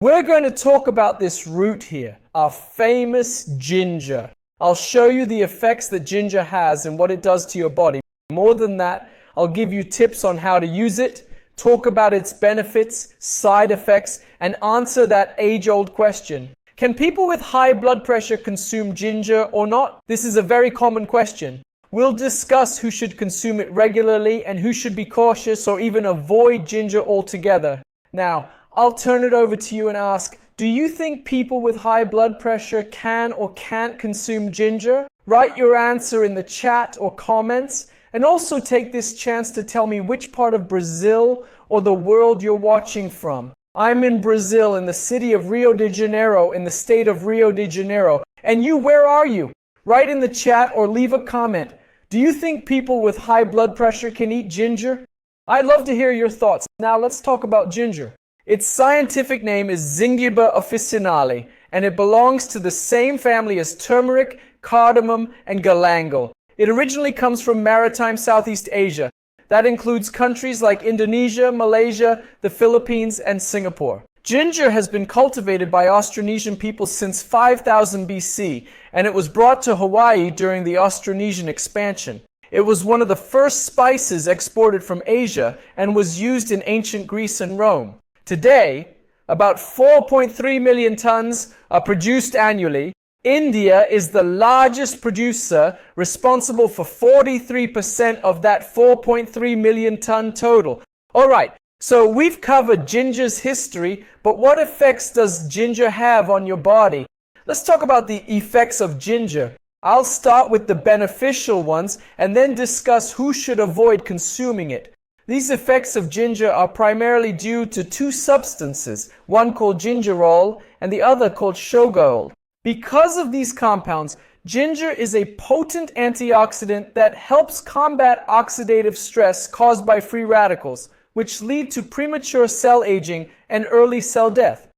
We're going to talk about this root here, our famous ginger. I'll show you the effects that ginger has and what it does to your body. More than that, I'll give you tips on how to use it, talk about its benefits, side effects, and answer that age-old question. Can people with high blood pressure consume ginger or not? This is a very common question. We'll discuss who should consume it regularly and who should be cautious or even avoid ginger altogether. Now, I'll turn it over to you and ask, do you think people with high blood pressure can or can't consume ginger? Write your answer in the chat or comments, and also take this chance to tell me which part of Brazil or the world you're watching from. I'm in Brazil, in the city of Rio de Janeiro, in the state of Rio de Janeiro. And you, where are you? Write in the chat or leave a comment. Do you think people with high blood pressure can eat ginger? I'd love to hear your thoughts. Now let's talk about ginger. Its scientific name is Zingiber officinale, and it belongs to the same family as turmeric, cardamom, and galangal. It originally comes from maritime Southeast Asia. That includes countries like Indonesia, Malaysia, the Philippines, and Singapore. Ginger has been cultivated by Austronesian people since 5000 BC, and it was brought to Hawaii during the Austronesian expansion. It was one of the first spices exported from Asia and was used in ancient Greece and Rome. Today, about 4.3 million tons are produced annually. India is the largest producer, responsible for 43% of that 4.3 million ton total. All right, so we've covered ginger's history, but what effects does ginger have on your body? Let's talk about the effects of ginger. I'll start with the beneficial ones and then discuss who should avoid consuming it. These effects of ginger are primarily due to two substances, one called gingerol and the other called shogaol. Because of these compounds, ginger is a potent antioxidant that helps combat oxidative stress caused by free radicals, which lead to premature cell aging and early cell death.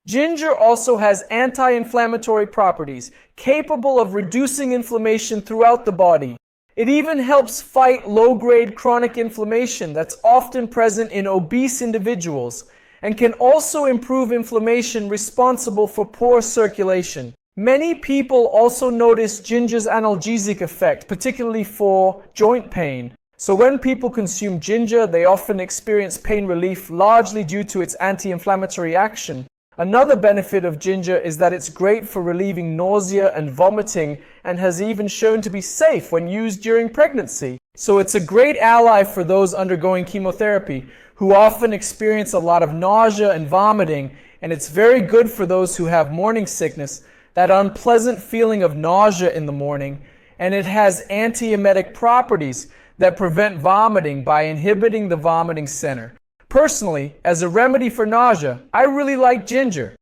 Ginger also has anti-inflammatory properties, capable of reducing inflammation throughout the body. It even helps fight low-grade chronic inflammation that's often present in obese individuals, and can also improve inflammation responsible for poor circulation. Many people also notice ginger's analgesic effect, particularly for joint pain. So when people consume ginger, they often experience pain relief, largely due to its anti-inflammatory action. Another benefit of ginger is that it's great for relieving nausea and vomiting, and has even shown to be safe when used during pregnancy. So it's a great ally for those undergoing chemotherapy, who often experience a lot of nausea and vomiting, and it's very good for those who have morning sickness, that unpleasant feeling of nausea in the morning, and it has antiemetic properties that prevent vomiting by inhibiting the vomiting center. Personally, as a remedy for nausea, I really like ginger.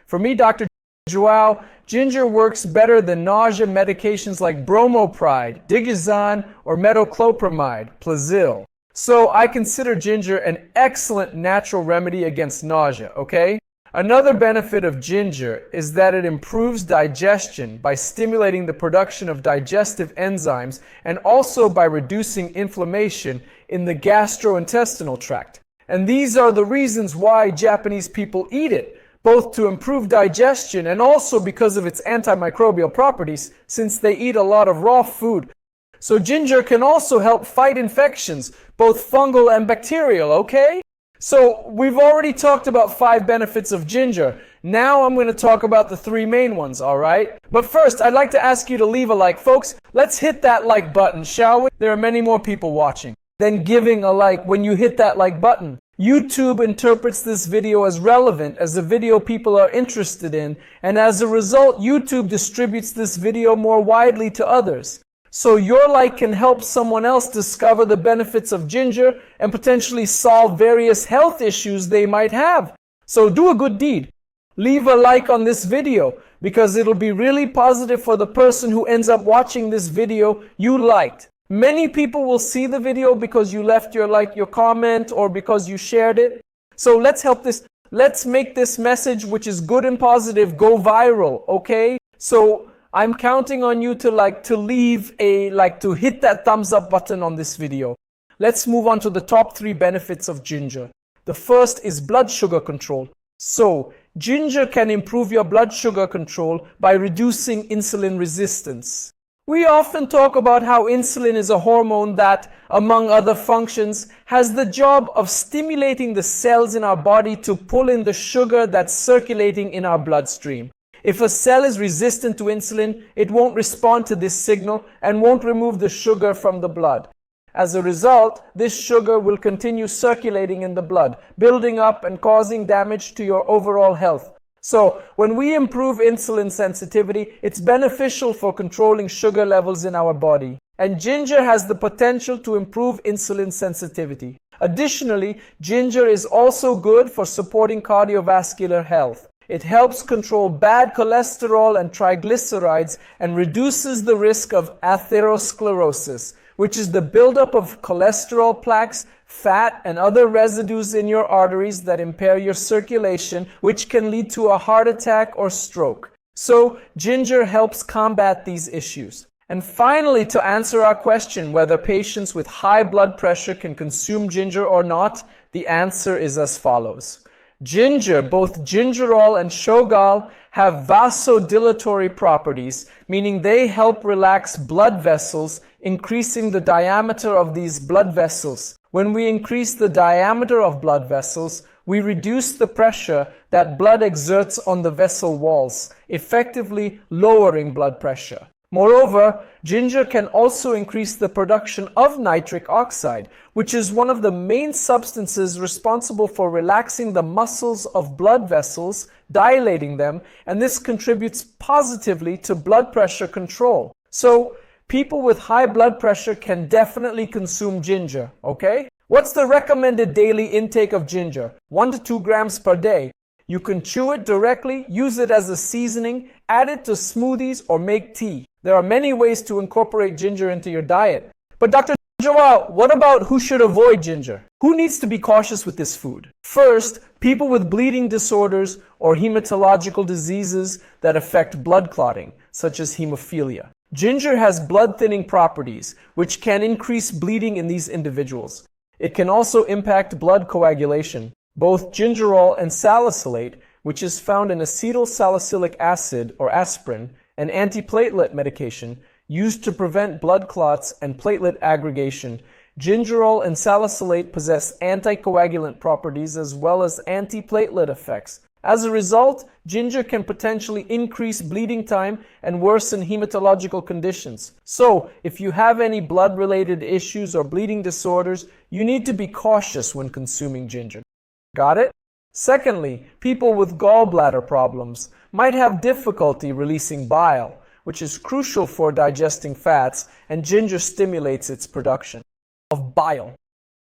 For me, Dr. Joao, ginger works better than nausea medications like bromopride, Digazan, or metoclopramide, Plasil. So I consider ginger an excellent natural remedy against nausea, okay? Another benefit of ginger is that it improves digestion by stimulating the production of digestive enzymes and also by reducing inflammation in the gastrointestinal tract. And these are the reasons why Japanese people eat it, both to improve digestion and also because of its antimicrobial properties, since they eat a lot of raw food. So ginger can also help fight infections, both fungal and bacterial, okay? So we've already talked about 5 benefits of ginger. Now I'm going to talk about the 3 main ones, all right? But first, I'd like to ask you to leave a like. Folks, let's hit that like button, shall we? There are many more people watching than giving a like when you hit that like button. YouTube interprets this video as relevant, as a video people are interested in, and as a result, YouTube distributes this video more widely to others. So your like can help someone else discover the benefits of ginger and potentially solve various health issues they might have. So do a good deed. Leave a like on this video, because it'll be really positive for the person who ends up watching this video you liked. Many people will see the video because you left your like, your comment, or because you shared it. So let's help this. Let's make this message, which is good and positive, go viral, okay? So I'm counting on you to hit that thumbs up button on this video. Let's move on to the top 3 benefits of ginger. The first is blood sugar control. So, ginger can improve your blood sugar control by reducing insulin resistance. We often talk about how insulin is a hormone that, among other functions, has the job of stimulating the cells in our body to pull in the sugar that's circulating in our bloodstream. If a cell is resistant to insulin, it won't respond to this signal and won't remove the sugar from the blood. As a result, this sugar will continue circulating in the blood, building up and causing damage to your overall health. So, when we improve insulin sensitivity, it's beneficial for controlling sugar levels in our body. And ginger has the potential to improve insulin sensitivity. Additionally, ginger is also good for supporting cardiovascular health. It helps control bad cholesterol and triglycerides and reduces the risk of atherosclerosis, which is the buildup of cholesterol plaques, fat, and other residues in your arteries that impair your circulation, which can lead to a heart attack or stroke. So, ginger helps combat these issues. And finally, to answer our question whether patients with high blood pressure can consume ginger or not, the answer is as follows. Ginger, both gingerol and shogal, have vasodilatory properties, meaning they help relax blood vessels, increasing the diameter of these blood vessels. When we increase the diameter of blood vessels, we reduce the pressure that blood exerts on the vessel walls, effectively lowering blood pressure. Moreover, ginger can also increase the production of nitric oxide, which is one of the main substances responsible for relaxing the muscles of blood vessels, dilating them, and this contributes positively to blood pressure control. So, people with high blood pressure can definitely consume ginger, okay? What's the recommended daily intake of ginger? 1 to 2 grams per day. You can chew it directly, use it as a seasoning, add it to smoothies, or make tea. There are many ways to incorporate ginger into your diet. But Dr. Joao, what about who should avoid ginger? Who needs to be cautious with this food? First, people with bleeding disorders or hematological diseases that affect blood clotting, such as hemophilia. Ginger has blood-thinning properties, which can increase bleeding in these individuals. It can also impact blood coagulation. Both gingerol and salicylate, which is found in acetyl salicylic acid or aspirin, an antiplatelet medication used to prevent blood clots and platelet aggregation. Gingerol and salicylate possess anticoagulant properties as well as antiplatelet effects. As a result, ginger can potentially increase bleeding time and worsen hematological conditions. So, if you have any blood-related issues or bleeding disorders, you need to be cautious when consuming ginger. Got it? Secondly, people with gallbladder problems might have difficulty releasing bile, which is crucial for digesting fats, and ginger stimulates its production of bile.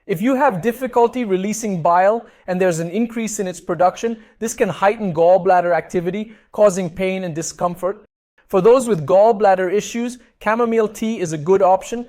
If you have difficulty releasing bile and there's an increase in its production, this can heighten gallbladder activity, causing pain and discomfort. For those with gallbladder issues, chamomile tea is a good option.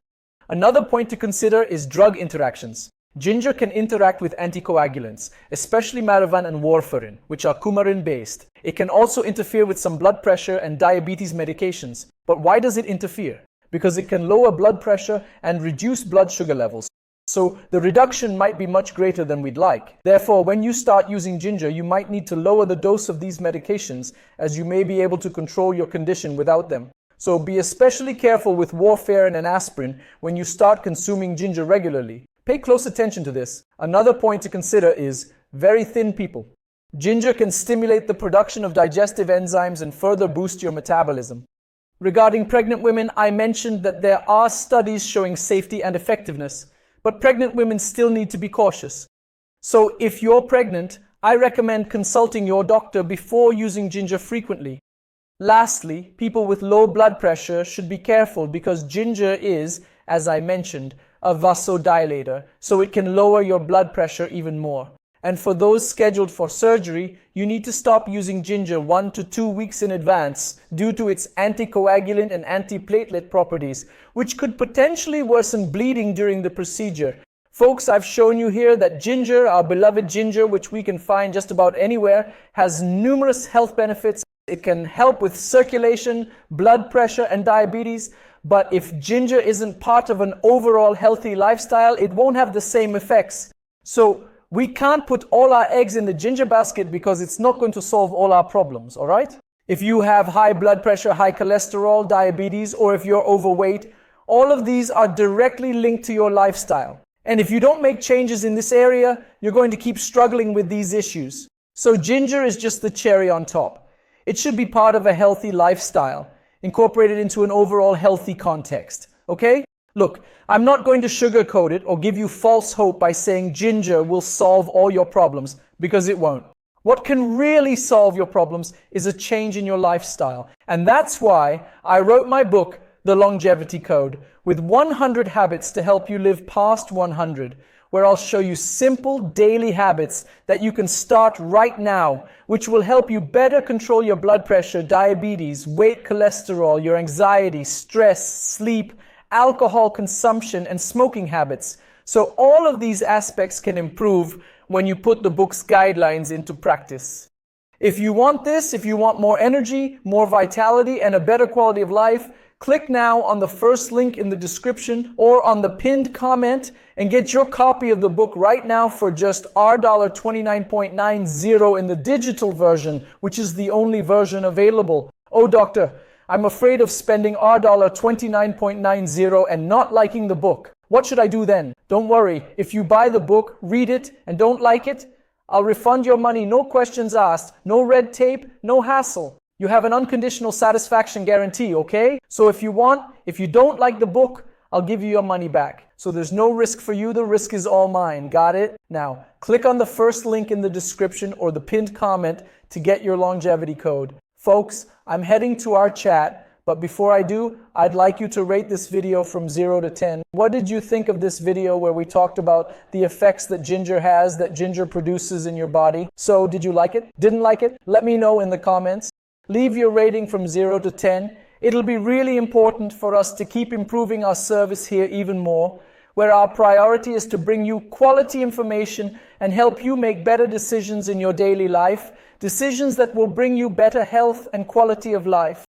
Another point to consider is drug interactions. Ginger can interact with anticoagulants, especially Maravan and warfarin, which are coumarin-based. It can also interfere with some blood pressure and diabetes medications. But why does it interfere? Because it can lower blood pressure and reduce blood sugar levels. So the reduction might be much greater than we'd like. Therefore, when you start using ginger, you might need to lower the dose of these medications, as you may be able to control your condition without them. So be especially careful with warfarin and aspirin when you start consuming ginger regularly. Pay close attention to this. Another point to consider is very thin people. Ginger can stimulate the production of digestive enzymes and further boost your metabolism. Regarding pregnant women, I mentioned that there are studies showing safety and effectiveness, but pregnant women still need to be cautious. So if you're pregnant, I recommend consulting your doctor before using ginger frequently. Lastly, people with low blood pressure should be careful because ginger is, as I mentioned, a vasodilator, so it can lower your blood pressure even more. And for those scheduled for surgery, you need to stop using ginger 1 to 2 weeks in advance due to its anticoagulant and antiplatelet properties, which could potentially worsen bleeding during the procedure. Folks, I've shown you here that ginger, our beloved ginger, which we can find just about anywhere, has numerous health benefits. It can help with circulation, blood pressure, and diabetes. But if ginger isn't part of an overall healthy lifestyle, it won't have the same effects. So We can't put all our eggs in the ginger basket because it's not going to solve all our problems, all right? If you have high blood pressure, high cholesterol, diabetes, or if you're overweight, all of these are directly linked to your lifestyle. And if you don't make changes in this area, you're going to keep struggling with these issues. So ginger is just the cherry on top. It should be part of a healthy lifestyle, incorporated into an overall healthy context, okay? Look, I'm not going to sugarcoat it or give you false hope by saying ginger will solve all your problems, because it won't. What can really solve your problems is a change in your lifestyle. And that's why I wrote my book, The Longevity Code, with 100 habits to help you live past 100, where I'll show you simple daily habits that you can start right now, which will help you better control your blood pressure, diabetes, weight, cholesterol, your anxiety, stress, sleep, alcohol consumption, and smoking habits. So all of these aspects can improve when you put the book's guidelines into practice. If you want this, if you want more energy, more vitality, and a better quality of life, click now on the first link in the description or on the pinned comment and get your copy of the book right now for just $29.90 in the digital version, which is the only version available. Oh, doctor, I'm afraid of spending $29.90 and not liking the book. What should I do then? Don't worry. If you buy the book, read it, and don't like it, I'll refund your money, no questions asked, no red tape, no hassle. You have an unconditional satisfaction guarantee, okay? So if you don't like the book, I'll give you your money back. So there's no risk for you, the risk is all mine. Got it? Now, click on the first link in the description or the pinned comment to get your longevity code. Folks, I'm heading to our chat. But before I do, I'd like you to rate this video from 0 to 10. What did you think of this video where we talked about the effects that ginger has, that ginger produces in your body? So, did you like it? Didn't like it? Let me know in the comments. Leave your rating from 0 to 10. It'll be really important for us to keep improving our service here even more, where our priority is to bring you quality information and help you make better decisions in your daily life, decisions that will bring you better health and quality of life.